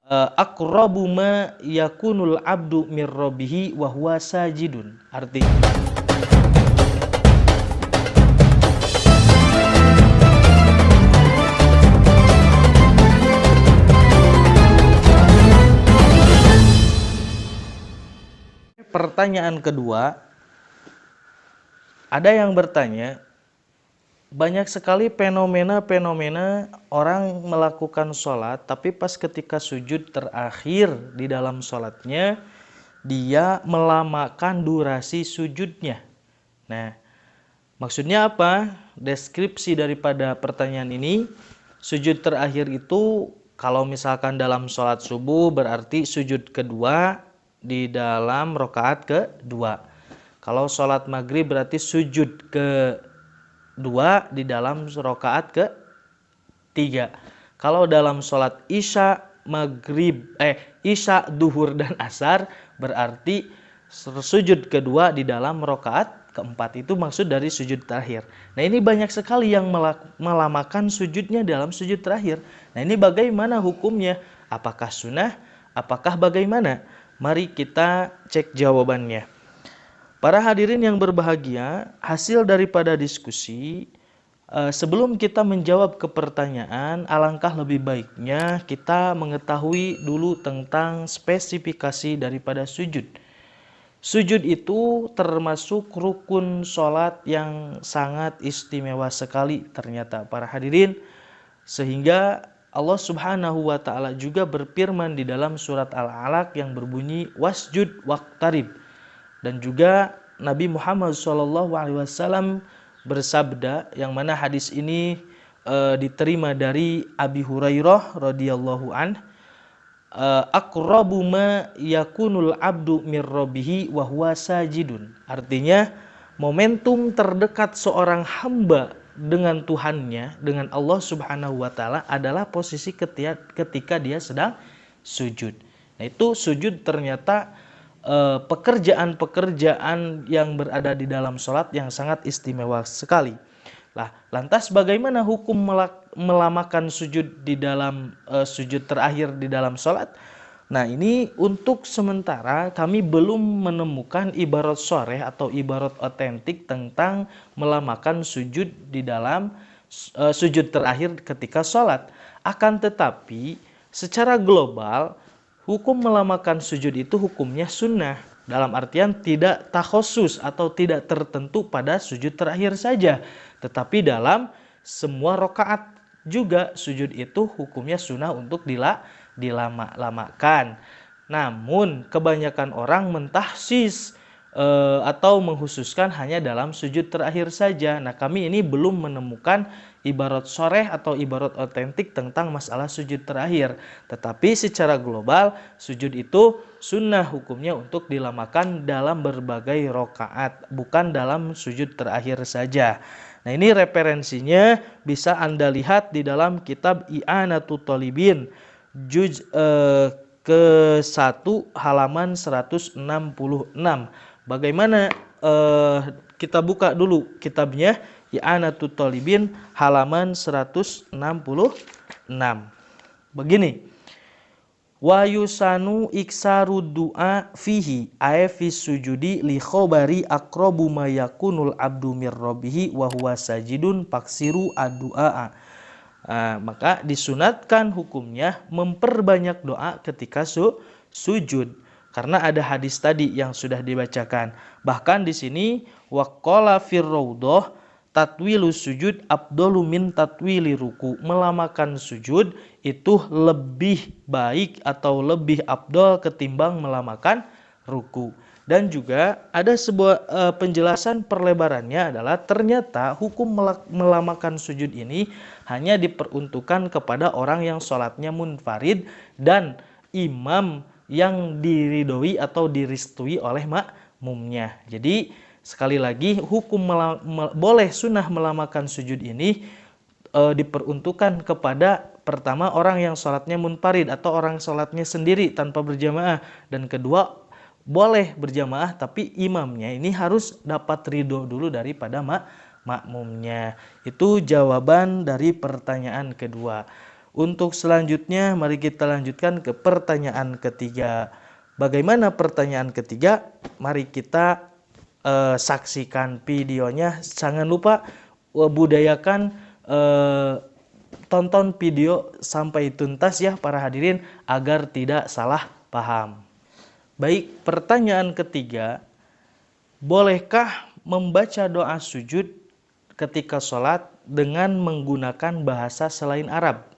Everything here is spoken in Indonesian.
Aqrabu ma yakunul abdu mir rabbihi wa huwa sajidun. Artinya pertanyaan kedua, ada yang bertanya, banyak sekali fenomena-fenomena orang melakukan sholat, tapi pas ketika sujud terakhir di dalam sholatnya, dia melamakan durasi sujudnya. Nah, maksudnya apa? Deskripsi daripada pertanyaan ini, sujud terakhir itu kalau misalkan dalam sholat subuh berarti sujud kedua di dalam rakaat kedua. Kalau sholat maghrib berarti sujud kedua di dalam rakaat ketiga. Kalau dalam sholat isya, isya, duhur dan asar berarti sujud kedua di dalam rakaat keempat. Itu maksud dari sujud terakhir. Nah, ini banyak sekali yang melamakan sujudnya dalam sujud terakhir. Nah, ini bagaimana hukumnya? Apakah sunnah? Apakah bagaimana? Mari kita cek jawabannya. Para hadirin yang berbahagia, hasil daripada diskusi, sebelum kita menjawab ke pertanyaan, alangkah lebih baiknya kita mengetahui dulu tentang spesifikasi daripada sujud. Sujud itu termasuk rukun sholat yang sangat istimewa sekali ternyata para hadirin, sehingga Allah Subhanahu wa Ta'ala juga berfirman di dalam surat Al-Alaq yang berbunyi wasjud waqtarib, dan juga Nabi Muhammad SAW bersabda, yang mana hadis ini diterima dari Abi Hurairah radhiyallahu an, aqrabu ma yakunul abdu mir rabbihi wa huwa sajidun. Artinya momentum terdekat seorang hamba dengan Tuhannya, dengan Allah Subhanahu wa Ta'ala adalah posisi ketika dia sedang sujud. Nah, itu sujud ternyata pekerjaan-pekerjaan yang berada di dalam sholat yang sangat istimewa sekali. Lah, lantas bagaimana hukum melamakan sujud di dalam sujud terakhir di dalam sholat? Nah, ini untuk sementara kami belum menemukan ibarat shareh atau ibarat otentik tentang melamakan sujud di dalam sujud terakhir ketika sholat. Akan tetapi secara global hukum melamakan sujud itu hukumnya sunnah. Dalam artian tidak takhusus atau tidak tertentu pada sujud terakhir saja. Tetapi dalam semua rakaat juga sujud itu hukumnya sunnah untuk dilama-lamakan. Namun kebanyakan orang mentahsis atau menghususkan hanya dalam sujud terakhir saja. Nah, kami ini belum menemukan ibarat shareh atau ibarat otentik tentang masalah sujud terakhir. Tetapi secara global sujud itu sunnah hukumnya untuk dilamakan dalam berbagai rakaat, bukan dalam sujud terakhir saja. Nah, ini referensinya bisa Anda lihat di dalam kitab I'anatut Thalibin juz ke-1 halaman 166. Bagaimana? Kita buka dulu kitabnya I'anatut Thalibin halaman 166. Begini. Wa yusanu iksaru du'a fihi ay fi sujudi li khabari aqrabu ma yakunul abdu mir rabbihi wa huwa sajidun faksiru ad-du'a. Maka disunatkan hukumnya memperbanyak doa ketika sujud, karena ada hadis tadi yang sudah dibacakan. Bahkan di sini waqala fir raudhah tatwilu sujud afdalu min tatwili ruku. Melamakan sujud itu lebih baik atau lebih afdal ketimbang melamakan ruku. Dan juga ada sebuah penjelasan perlebarannya adalah ternyata hukum melamakan sujud ini hanya diperuntukkan kepada orang yang sholatnya munfarid dan imam yang diridhoi atau direstui oleh makmumnya. Jadi sekali lagi hukum boleh sunnah melamakan sujud ini diperuntukkan kepada pertama orang yang sholatnya munfarid atau orang sholatnya sendiri tanpa berjamaah, dan kedua boleh berjamaah tapi imamnya ini harus dapat ridho dulu daripada makmumnya. Itu jawaban dari pertanyaan kedua. Untuk selanjutnya, mari kita lanjutkan ke pertanyaan ketiga. Bagaimana pertanyaan ketiga? Mari kita saksikan videonya. Jangan lupa budayakan tonton video sampai tuntas ya para hadirin agar tidak salah paham. Baik, pertanyaan ketiga. Bolehkah membaca doa sujud ketika sholat dengan menggunakan bahasa selain Arab?